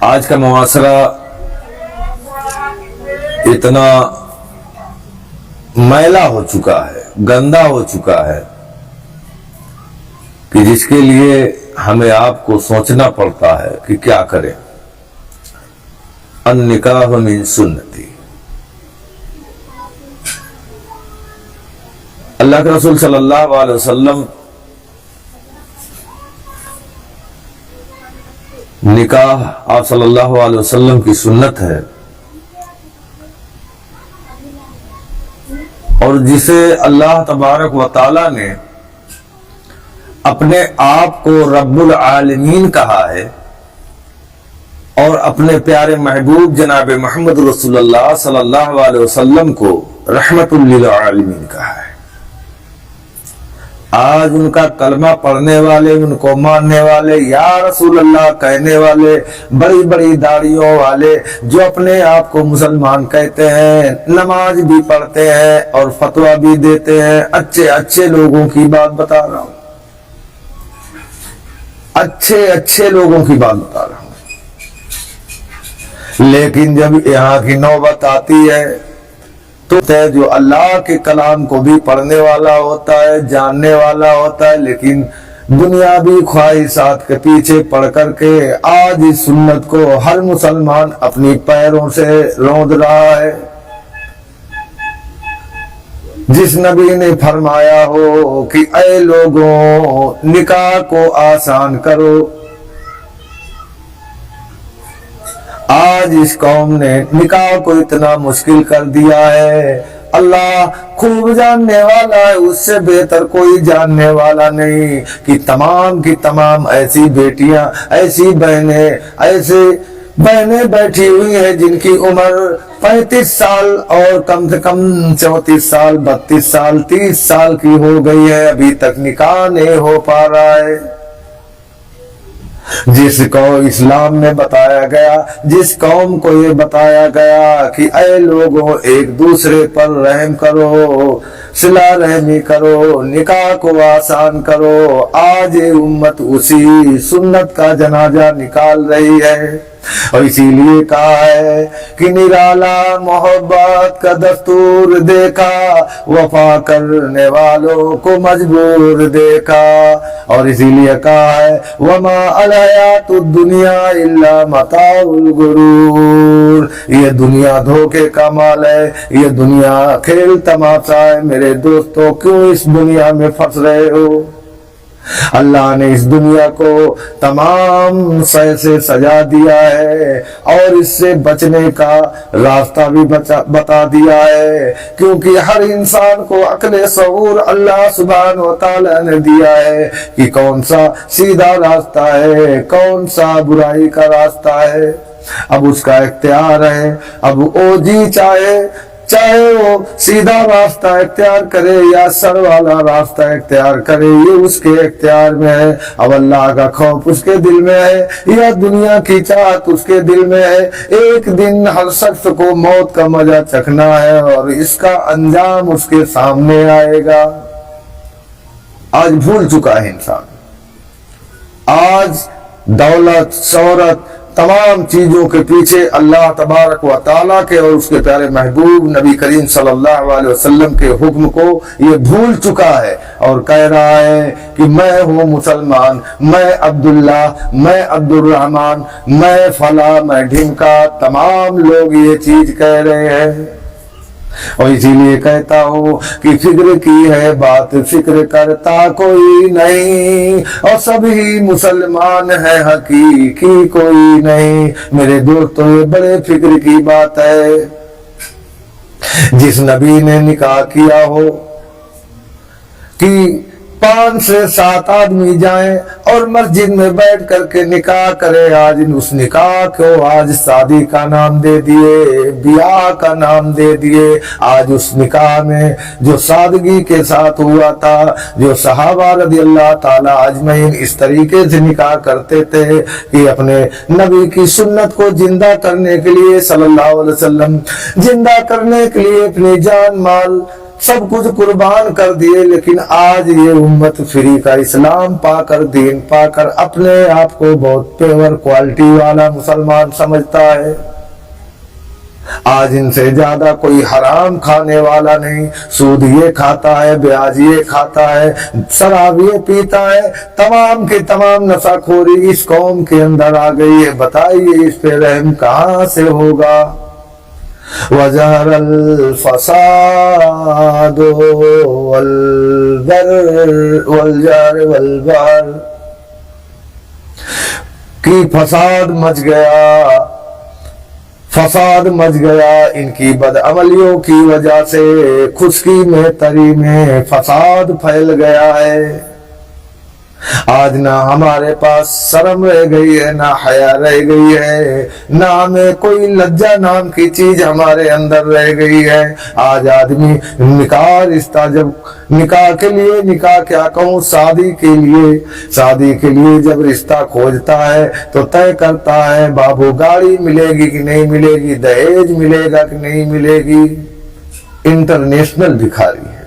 آج کا معاشرہ اتنا میلا ہو چکا ہے، گندا ہو چکا ہے کہ جس کے لیے ہمیں آپ کو سوچنا پڑتا ہے کہ کیا کریں۔ النکاح من سنتی، اللہ کے رسول صلی اللہ علیہ وسلم نکاح آپ صلی اللہ علیہ وسلم کی سنت ہے، اور جسے اللہ تبارک و تعالی نے اپنے آپ کو رب العالمین کہا ہے اور اپنے پیارے محبوب جناب محمد رسول اللہ صلی اللہ علیہ وسلم کو رحمت للعالمین کہا ہے۔ آج ان کا کلمہ پڑھنے والے، ان کو ماننے والے، یا رسول اللہ کہنے والے، بڑی بڑی داڑھیوں والے جو اپنے آپ کو مسلمان کہتے ہیں، نماز بھی پڑھتے ہیں اور فتویٰ بھی دیتے ہیں، اچھے اچھے لوگوں کی بات بتا رہا ہوں، اچھے لوگوں کی بات بتا رہا ہوں، لیکن جب یہاں کی نوبت آتی ہے تو جو اللہ کے کلام کو بھی پڑھنے والا ہوتا ہے، جاننے والا ہوتا ہے، لیکن دنیاوی خواہشات کے پیچھے پڑ کر کے آج اس سنت کو ہر مسلمان اپنی پیروں سے روند رہا ہے۔ جس نبی نے فرمایا ہو کہ اے لوگوں نکاح کو آسان کرو، آج اس قوم نے نکاح کو اتنا مشکل کر دیا ہے۔ اللہ خوب جاننے والا ہے، اس سے بہتر کوئی جاننے والا نہیں کہ تمام کی تمام ایسی بیٹیاں، ایسی بہنیں بیٹھی ہوئی ہیں جن کی عمر 35 سال اور کم سے کم 34 سال، 32 سال، 30 سال کی ہو گئی ہے، ابھی تک نکاح نہیں ہو پا رہا ہے۔ جس کو اسلام میں بتایا گیا، جس قوم کو یہ بتایا گیا کہ اے لوگوں ایک دوسرے پر رحم کرو، صلہ رحمی کرو، نکاح کو آسان کرو، آج امت اسی سنت کا جنازہ نکال رہی ہے۔ اور اسی لیے کہا ہے کہ نرالا محبت کا دستور دیکھا، وفا کرنے والوں کو مجبور دیکھا، اور اسی لیے کہا ہے وما الحیات الدنیا الا متاع الغرور، یہ دنیا دھوکے کا مال ہے، یہ دنیا کھیل تماشا ہے۔ میرے دوستو کیوں اس دنیا میں پھنس رہے ہو؟ اللہ نے اس دنیا کو تمام سے سجا دیا ہے اور اس سے بچنے کا راستہ بھی بتا دیا ہے، کیونکہ ہر انسان کو عقل شعور اللہ سبحانہ و تعالی نے دیا ہے کہ کون سا سیدھا راستہ ہے، کون سا برائی کا راستہ ہے۔ اب اس کا اختیار ہے، اب وہ جی چاہے وہ سیدھا راستہ اختیار کرے یا سر والا راستہ اختیار کرے، یہ اس کے اختیار میں ہے۔ اب اللہ کا خوف اس کے دل میں ہے یا دنیا کی چاہت اس کے دل میں ہے؟ ایک دن ہر شخص کو موت کا مزہ چکھنا ہے اور اس کا انجام اس کے سامنے آئے گا۔ آج بھول چکا ہے انسان، آج دولت، شہرت، تمام چیزوں کے پیچھے اللہ تبارک و تعالیٰ کے اور اس کے پیارے محبوب نبی کریم صلی اللہ علیہ وسلم کے حکم کو یہ بھول چکا ہے اور کہہ رہا ہے کہ میں ہوں مسلمان، میں عبداللہ، میں عبد الرحمن، میں فلاں، میں ڈھمکا۔ تمام لوگ یہ چیز کہہ رہے ہیں، اور اسی لیے کہتا ہوں کہ فکر کی ہے بات فکر کرتا کوئی نہیں، اور سبھی مسلمان ہے حقیقی کوئی نہیں۔ میرے دوستو یہ بڑے فکر کی بات ہے۔ جس نبی نے نکاح کیا ہو کہ 5 سے 7 آدمی جائیں اور مسجد میں بیٹھ کر کے نکاح کرے، آج اس نکاح کو آج شادی کا نام دے دیے، بیاہ کا نام دے دیے۔ آج اس نکاح میں جو سادگی کے ساتھ ہوا تھا، جو صحابہ رضی اللہ تعالی اجمعین اس طریقے سے نکاح کرتے تھے کہ اپنے نبی کی سنت کو زندہ کرنے کے لیے صلی اللہ علیہ وسلم، زندہ کرنے کے لیے اپنی جان مال सब कुछ कुर्बान कर दिए, लेकिन आज ये उम्मत फ्री का इस्लाम पाकर, दीन पाकर अपने आप को बहुत पेवर क्वालिटी वाला मुसलमान समझता है। आज इनसे ज्यादा कोई हराम खाने वाला नहीं, सूद ये खाता है, ब्याज ये खाता है, शराब ये पीता है, तमाम के तमाम नशाखोरी इस कौम के अंदर आ गई है। बताइए इस पे रहम कहां से होगा। वज़हरल फसाद वल बर की फसाद मच गया इनकी बदअमलियों की वजह से। खुशकी में तरी में फसाद फैल गया है। आज ना हमारे पास शर्म रह गई है, ना हया रह गई है, ना हमें कोई लज्जा नाम की चीज हमारे अंदर रह गई है। आज आदमी निकाह रिश्ता, जब निकाह के लिए, निकाह क्या कहूँ, शादी के लिए जब रिश्ता खोजता है तो तय करता है बाबू गाड़ी मिलेगी कि नहीं मिलेगी, दहेज मिलेगा कि नहीं मिलेगी। इंटरनेशनल भिखारी है,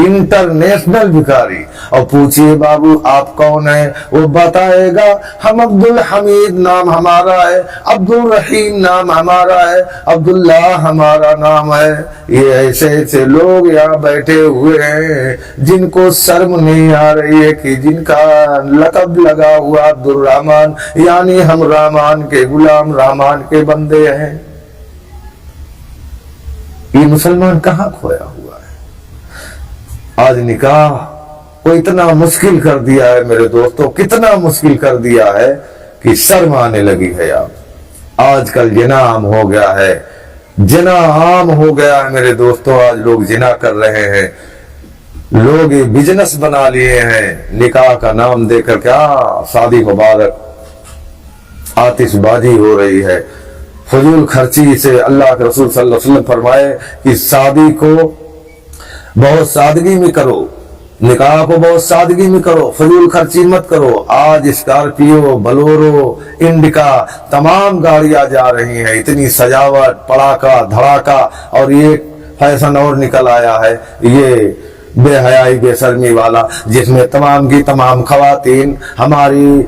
इंटरनेशनल भिखारी। और पूछिए बाबू आप कौन है, वो बताएगा हम अब्दुल हमीद नाम हमारा है, अब्दुल रहीम नाम हमारा है, अब्दुल्ला हमारा नाम है। ये ऐसे ऐसे लोग यहाँ बैठे हुए हैं जिनको शर्म नहीं आ रही है कि जिनका लकब लगा हुआ अब्दुल रहमान, यानी हम रहमान के गुलाम, रहमान के बंदे हैं। ये मुसलमान कहाँ खोया हुआ है। आज निकाह को इतना मुश्किल कर दिया है मेरे दोस्तों, कितना मुश्किल कर दिया है कि शर्म आने लगी है। आप आजकल जिना आम हो गया है, जिना आम हो गया है मेरे दोस्तों। आज लोग जिना कर रहे हैं, लोग ये बिजनेस बना लिए हैं। निकाह का नाम देकर क्या शादी मुबारक, आतिशबाजी हो रही है, फजूल खर्ची से। अल्लाह के रसूल सल्लल्लाहु अलैहि वसल्लम फरमाए कि शादी को बहुत सादगी में करो, निकाह को बहुत सादगी में करो, फजूल खर्ची मत करो। आज स्कॉर्पियो, बोलेरो, इंडिका तमाम गाड़ियां जा रही हैं, इतनी सजावट, पड़ाका धड़ाका। और ये फैशन और निकल आया है, ये बेहयाई बेशर्मी वाला, जिसमें तमाम की तमाम खवातीन, हमारी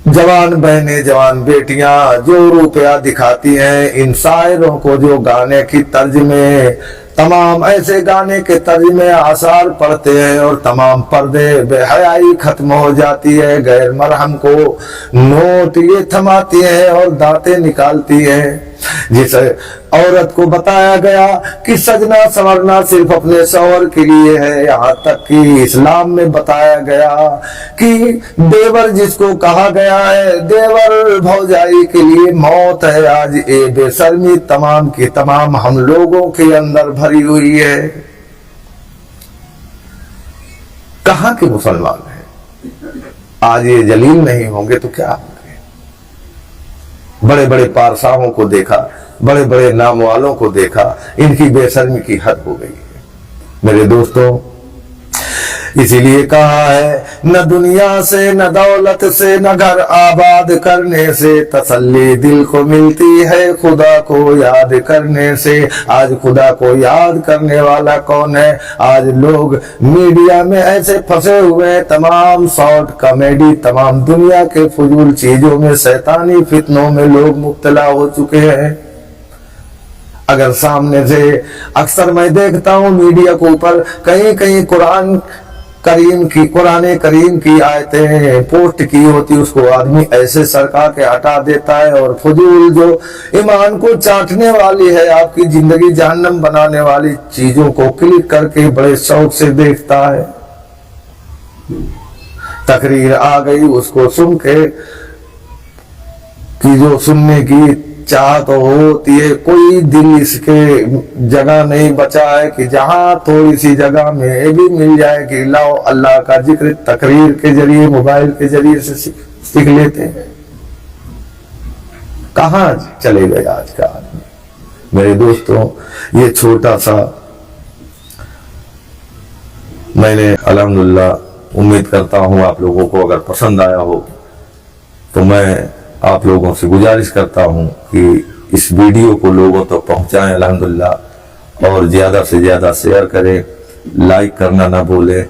जवान बहनें, जवान बेटियां जो रुपया दिखाती हैं इन शायरों को, जो गाने की तर्ज में, तमाम ऐसे गाने के तर्ज में आसार पड़ते हैं और तमाम पर्दे, बेहयाई खत्म हो जाती है। गैर मरहम को नोट ये थमाती है और दांतें निकालती हैं। जिस औरत को बताया गया कि सजना संवरना सिर्फ अपने शौहर के लिए है, यहाँ तक कि इस्लाम में बताया गया कि देवर जिसको कहा गया है, देवर भौजाई के लिए मौत है। आज ये बेशर्मी तमाम की तमाम हम लोगों के अंदर भरी हुई है। कहाँ के मुसलमान हैं? आज ये जलील नहीं होंगे तो क्या होंगे। बड़े बड़े पारसाहों को देखा, बड़े बड़े नाम वालों को देखा, इनकी बेशर्मी की हद हो गई है मेरे दोस्तों। इसीलिए कहा है न दुनिया से, न दौलत से, न घर आबाद करने से तसल्ली दिल को मिलती है खुदा को याद करने से। आज खुदा को याद करने वाला कौन है? आज लोग मीडिया में ऐसे फंसे हुए हैं, तमाम शॉर्ट कॉमेडी, तमाम दुनिया के फजूल चीजों में, शैतानी फितनों में लोग मुब्तला हो चुके हैं। अगर सामने से अक्सर मैं देखता हूँ मीडिया के ऊपर कहीं कहीं कुरान करीम की आयतें पोस्ट की होती, उसको आदमी ऐसे सरका के हटा देता है और फजूल जो ईमान को चाटने वाली है, आपकी जिंदगी जहन्नम बनाने वाली चीजों को क्लिक करके बड़े शौक से देखता है। तकरीर आ गई, उसको सुन के कि जो सुनने की चाहत होती है, कोई दिल इसके जगह नहीं बचा है कि जहां थोड़ी सी जगह में ये भी मिल जाए कि लाओ अल्लाह का जिक्र तकरीर के जरिए, मोबाइल के जरिए से सीख लेते हैं। कहां चले गए आज का आदमी मेरे दोस्तों। ये छोटा सा मैंने अल्हम्दुलिल्लाह उम्मीद करता हूं आप लोगों को अगर पसंद आया हो तो मैं आप लोगों से गुजारिश करता हूं कि इस वीडियो को लोगों तक पहुंचाएं अल्हम्दुलिल्लाह। اور زیادہ سے زیادہ شیئر کریں، لائک کرنا نہ بھولیں،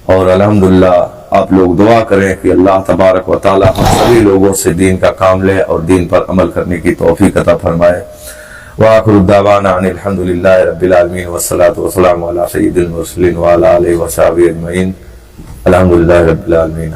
اور الحمدللہ آپ لوگ دعا کریں کہ اللہ تبارک و تعالی ہم سبھی لوگوں سے دین کا کام لے اور دین پر عمل کرنے کی توفیق عطا فرمائے۔ وآخر دعوانا ان الحمدللہ رب العالمین والصلاة والسلام علی سید المرسلین وعلی آلہ وصحبہ اجمعین۔ الحمدللہ رب العالمین۔